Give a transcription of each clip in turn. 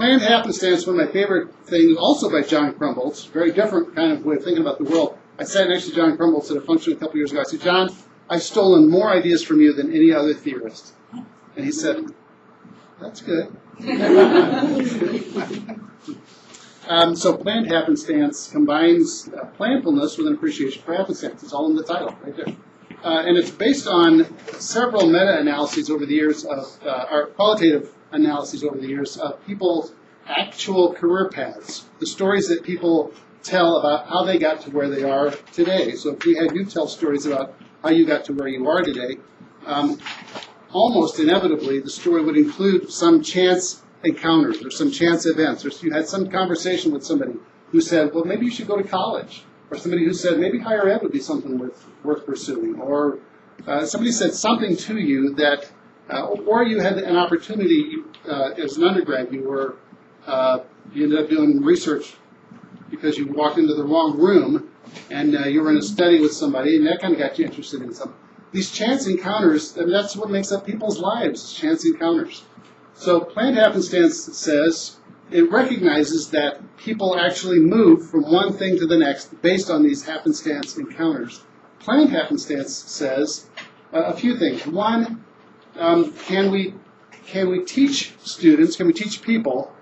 Planned happenstance, one of my favorite things, also by John Crumbolts, very different kind of way of thinking about the world. I sat next to John Crumbolts at a function a couple years ago. I said, John, I've stolen more ideas from you than any other theorist. And he said, that's good. So planned happenstance combines planfulness with an appreciation for happenstance. It's all in the title right there. And it's based on several meta-analyses over the years or qualitative analyses over the years of people's actual career paths, the stories that people tell about how they got to where they are today. So if we had you tell stories about how you got to where you are today, almost inevitably the story would include some chance encounters or some chance events, or you had some conversation with somebody who said, well, maybe you should go to college, or somebody who said, maybe higher ed would be something worth pursuing, or somebody said something to you that, or you had an opportunity as an undergrad, you ended up doing research because you walked into the wrong room and you were in a study with somebody, and that kind of got you interested in something. These chance encounters, and that's what makes up people's lives, chance encounters. So planned happenstance says it recognizes that people actually move from one thing to the next based on these happenstance encounters. Planned happenstance says a few things. One, can we teach students, can we teach people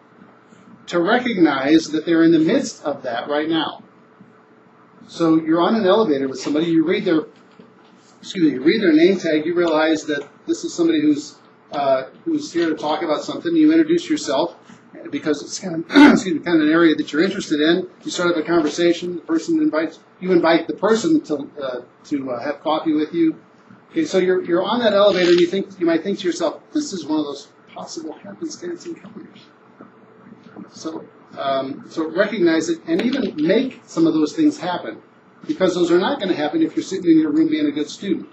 to recognize that they're in the midst of that right now? So you're on an elevator with somebody, you read their name tag, you realize that this is somebody who's here to talk about something. You introduce yourself because it's kind of, kind of an area that you're interested in. You start up a conversation. The person you invite the person to have coffee with you. Okay, so you're on that elevator, and you might think to yourself, this is one of those possible happenstance encounters. So recognize it and even make some of those things happen, because those are not going to happen if you're sitting in your room being a good student.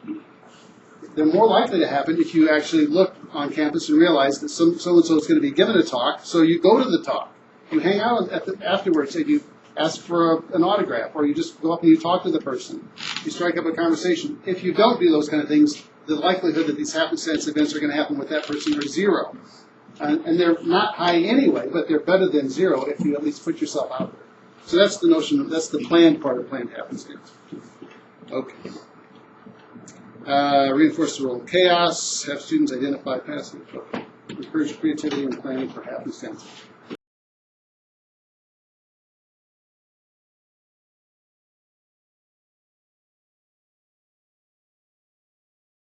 They're more likely to happen if you actually look on campus and realize that so-and-so is going to be given a talk, so you go to the talk. You hang out afterwards and you ask for an autograph, or you just go up and you talk to the person. You strike up a conversation. If you don't do those kind of things, the likelihood that these happenstance events are going to happen with that person are zero. And they're not high anyway, but they're better than zero if you at least put yourself out there. So that's the notion, that's the planned part of planned happenstance. Okay. Reinforce the role of chaos, have students identify passive, encourage creativity and planning for happenstance.